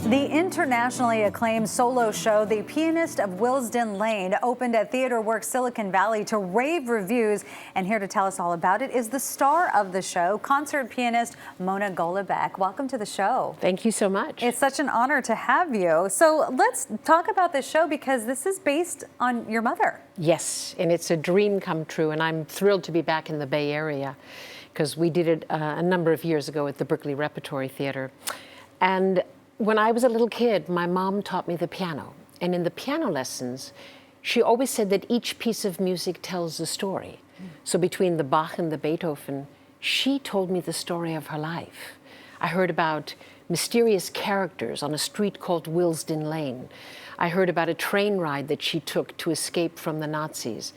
The internationally acclaimed solo show, The Pianist of Willesden Lane, opened at TheatreWorks Silicon Valley to rave reviews. And here to tell us all about it is the star of the show, concert pianist Mona Golabek. Welcome to the show. Thank you so much. It's such an honor to have you. So let's talk about this show because this is based on your mother. Yes, and it's a dream come true, and I'm thrilled to be back in the Bay Area because we did it a number of years ago at the Berkeley Repertory Theater. And when I was a little kid, my mom taught me the piano. And in the piano lessons, she always said that each piece of music tells a story. So between the Bach and the Beethoven, she told me the story of her life. I heard about mysterious characters on a street called Willesden Lane. I heard about a train ride that she took to escape from the Nazis.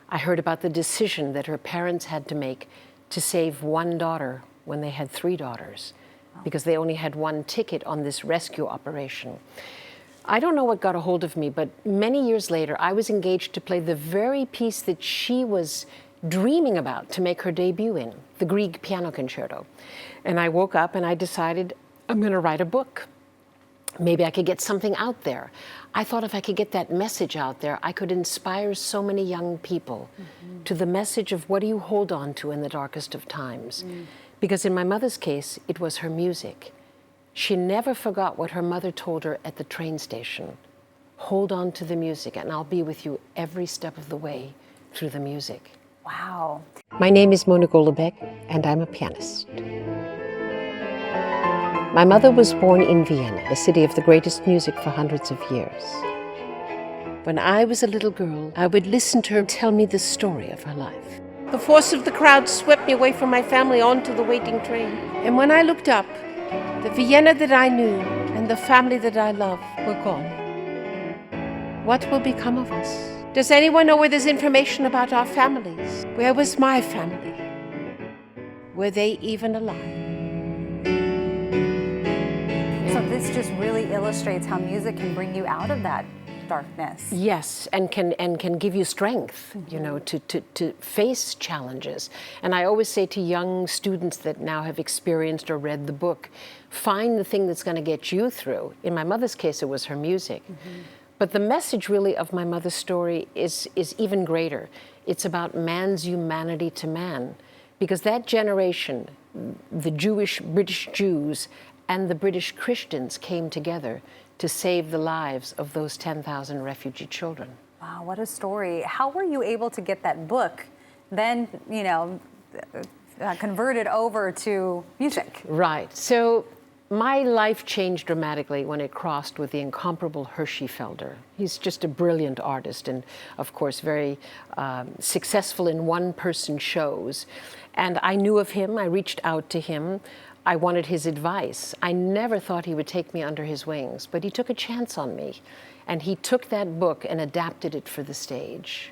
I heard about the decision that her parents had to make to save one daughter when they had 3 daughters, because they only had one ticket on this rescue operation. I don't know what got a hold of me, but many years later, I was engaged to play the very piece that she was dreaming about to make her debut in, the Grieg Piano Concerto. And I woke up and I decided, I'm going to write a book. Maybe I could get something out there. I thought if I could get that message out there, I could inspire so many young people to the message of what do you hold on to in the darkest of times. Because in my mother's case, it was her music. She never forgot what her mother told her at the train station. Hold on to the music, and I'll be with you every step of the way through the music. Wow. My name is Mona Golabek, and I'm a pianist. My mother was born in Vienna, the city of the greatest music for hundreds of years. When I was a little girl, I would listen to her tell me the story of her life. The force of the crowd swept me away from my family onto the waiting train. And when I looked up, the Vienna that I knew and the family that I loved were gone. What will become of us? Does anyone know where there's information about our families? Where was my family? Were they even alive? So this just really illustrates how music can bring you out of that darkness. Yes, and can give you strength, you know, to face challenges. And I always say to young students that now have experienced or read the book, find the thing that's going to get you through. In my mother's case, it was her music. But the message really of my mother's story is even greater. It's about man's humanity to man. Because that generation, the British Jews and the British Christians came together to save the lives of those 10,000 refugee children. Wow, what a story. How were you able to get that book then, you know, converted over to music? Right. So my life changed dramatically when it crossed with the incomparable Hershey Felder. He's just a brilliant artist and, of course, very successful in one-person shows. And I knew of him. I reached out to him. I wanted his advice. I never thought he would take me under his wings, but he took a chance on me. And he took that book and adapted it for the stage.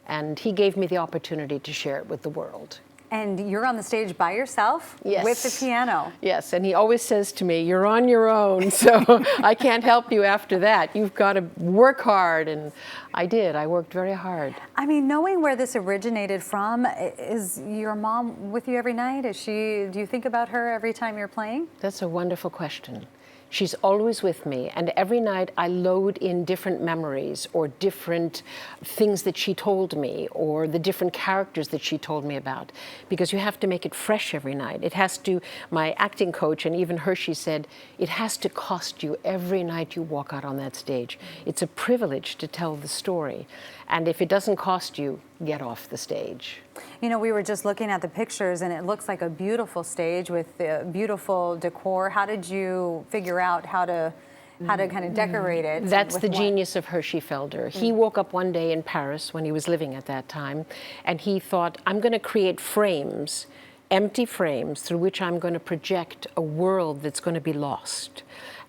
And he gave me the opportunity to share it with the world. And you're on the stage by yourself? Yes. With the piano? Yes, and he always says to me, you're on your own, so I can't help you after that. You've got to work hard, and I did. I worked very hard. I mean, knowing where this originated from, is your mom with you every night? Do you think about her every time you're playing? That's a wonderful question. She's always with me, and every night I load in different memories or different things that she told me or the different characters that she told me about, because you have to make it fresh every night. It has to, my acting coach and even Hershey said, it has to cost you every night you walk out on that stage. It's a privilege to tell the story, and if it doesn't cost you, get off the stage. You know, we were just looking at the pictures and it looks like a beautiful stage with beautiful decor. How did you figure out how to kind of decorate it? That's the genius of Hershey Felder. He woke up one day in Paris when he was living at that time, and he thought, I'm going to create frames, empty frames, through which I'm going to project a world that's going to be lost.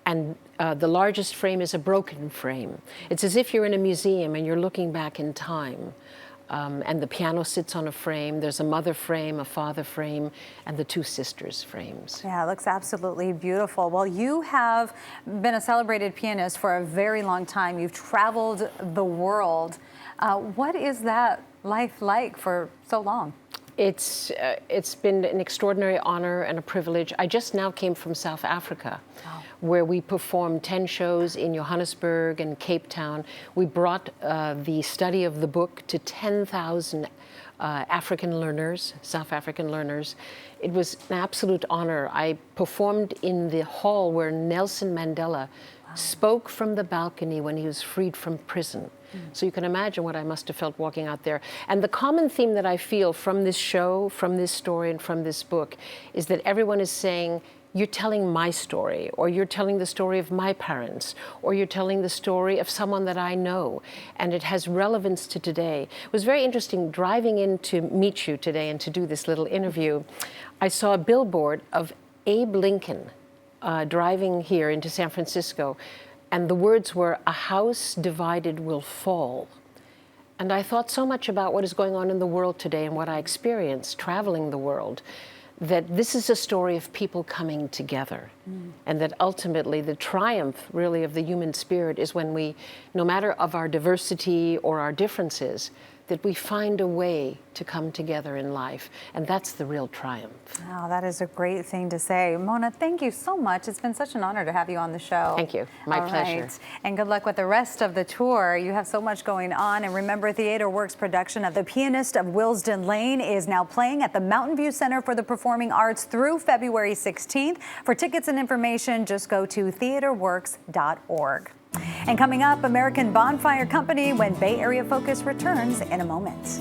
And the largest frame is a broken frame. It's as if you're in a museum and you're looking back in time. And the piano sits on a frame. There's a mother frame, a father frame, and the 2 sisters frames. Yeah, it looks absolutely beautiful. Well, you have been a celebrated pianist for a very long time. You've traveled the world. What is that life like for so long? It's been an extraordinary honor and a privilege. I just now came from South Africa, where we performed 10 shows in Johannesburg and Cape Town. We brought the study of the book to 10,000 African learners, South African learners. It was an absolute honor. I performed in the hall where Nelson Mandela spoke from the balcony when he was freed from prison. So you can imagine what I must have felt walking out there. And the common theme that I feel from this show, from this story, and from this book is that everyone is saying, you're telling my story, or you're telling the story of my parents, or you're telling the story of someone that I know, and it has relevance to today. It was very interesting driving in to meet you today and to do this little interview. I saw a billboard of Abe Lincoln driving here into San Francisco, and the words were, "A house divided will fall." And I thought so much about what is going on in the world today and what I experience traveling the world, that this is a story of people coming together. And that ultimately the triumph really of the human spirit is when we, no matter of our diversity or our differences, that we find a way to come together in life. And that's the real triumph. Wow, that is a great thing to say. Mona, thank you so much. It's been such an honor to have you on the show. Thank you. My pleasure. Right. And good luck with the rest of the tour. You have so much going on. And remember, TheatreWorks production of The Pianist of Willesden Lane is now playing at the Mountain View Center for the Performing Arts through February 16th. For tickets and information, just go to theatreworks.org. And coming up, American Bonfire Company when Bay Area Focus returns in a moment.